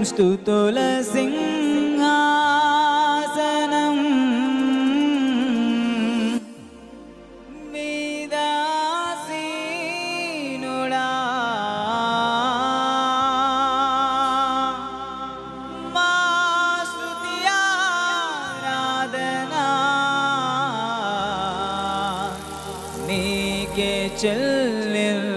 స్తుతుల సింహాసనం మీదాసీనుడా మా స్తుతి ఆరాధనా నీకే చెల్లింతుము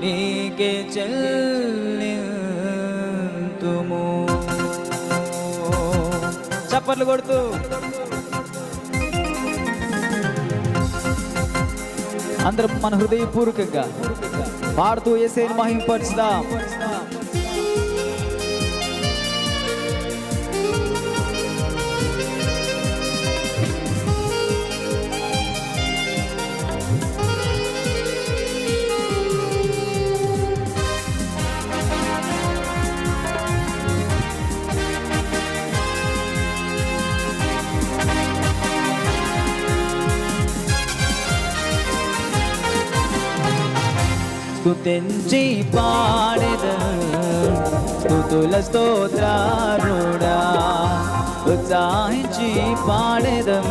నీకే చెల్లింతుము. చప్పట్లు కొడుతూ అందరం మన హృదయపూర్వకంగా పాడుతూ యేసయ్యను మహిమపరుచుదాం. స్తుతించి పాడెదను స్తుతుల స్తోత్రారుడా ఉత్సాహించి పాడెదం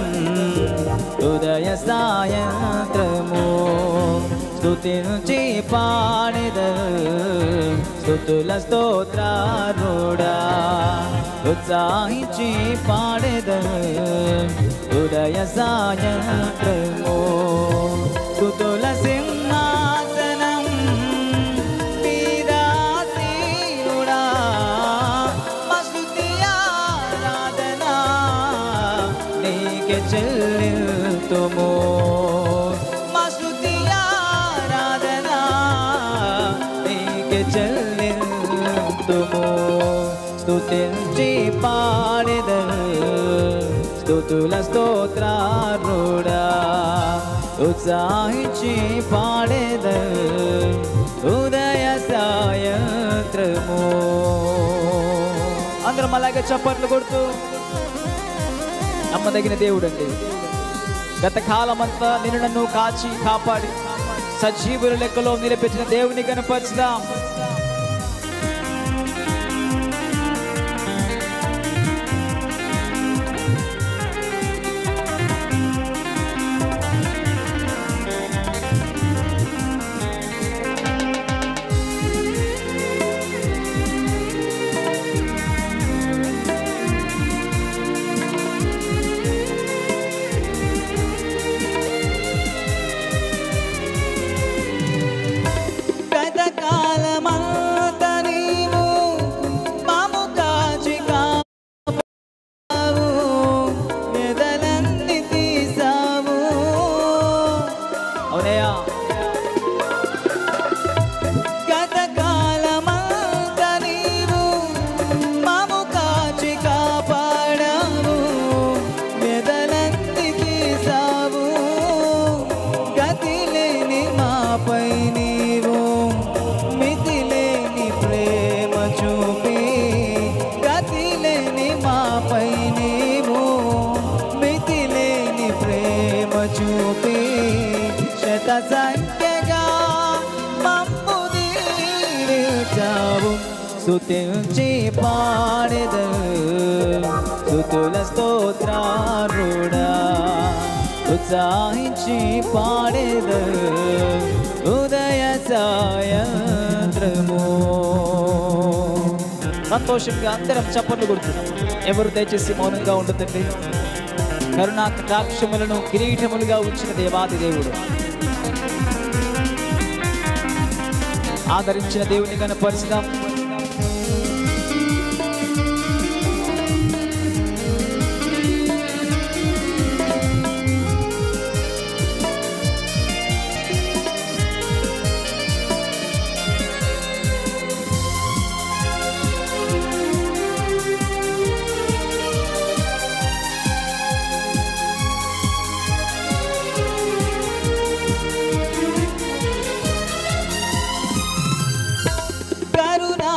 ఉదయ సాయంత్రము స్తుతించి పాడెదను స్తుతుల స్తోత్రారుడా ఉత్సాహించి పాడెదను ఉదయ సాయంత్రము స్తుతుల సింహాసనం మీదాసీనుడా మా స్తుతి ఆరాధనా నీకే చెల్లింతుము మా స్తుతి ఆరాధనా నీకే చెల్లింతుము స్తుతించి పాడెదను స్తుతుల స్తోత్రారుడా ఉత్సాహించి పాడెదను ఉదయ సాయంత్రము. అందరం అలాగే చప్పట్లు కొడుతూ నమ్మదగిన దేవుడండి. గత కాలమంతా నిన్ను నన్ను కాచి కాపాడి సజీవుల లెక్కలో నిలిపించిన దేవుని కనపరుచుదాం. సంఖ్యగా మమ్ము దీవించావు స్తుతించి పాడెదను స్తుతుల స్తోత్రారుడా ఉత్సాహించి పాడెదను ఉదయ సాయంత్రము. సంతోషంగా అందరం చప్పట్లు కొడుతున్నాం. ఎవరు దయచేసి మౌనంగా ఉండదండి. కరుణా కటాక్షములను కిరీటములుగా ఉంచిన దేవాది దేవుడు ఆదరించిన దేవుని కనపరుచుదాం. కరుణా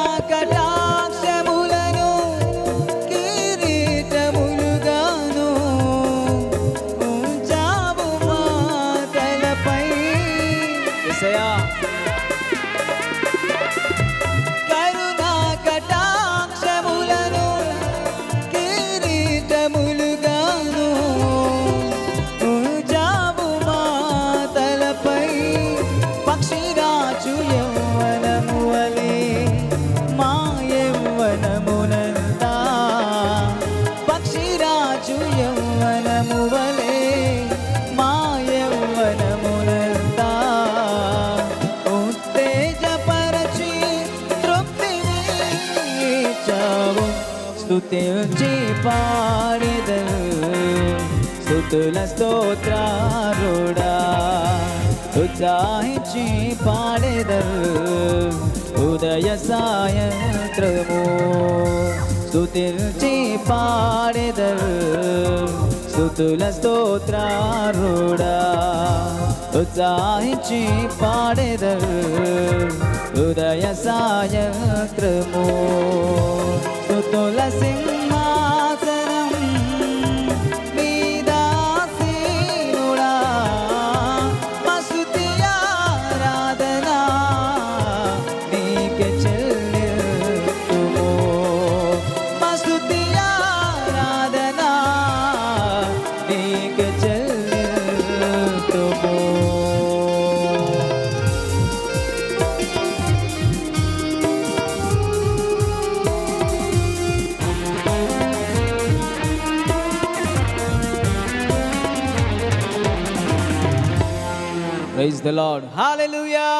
స్తుతించి పాడెదను స్తుతుల స్తోత్రారుడా ఉత్సాహించి పాడెదను ఉదయ సాయంత్రము స్తుతించి పాడెదను స్తుతుల స్తోత్రారుడా ఉత్సాహించి పాడెదను ఉదయ సాయంత్రము స్తుతుల సింహాసనం మీదాసీనుడా మా స్తుతి ఆరాధన నీకే చెల్లింతుము మా స్తుతి ఆరాధన నీకే చెల్లింతుము Praise the Lord. Hallelujah.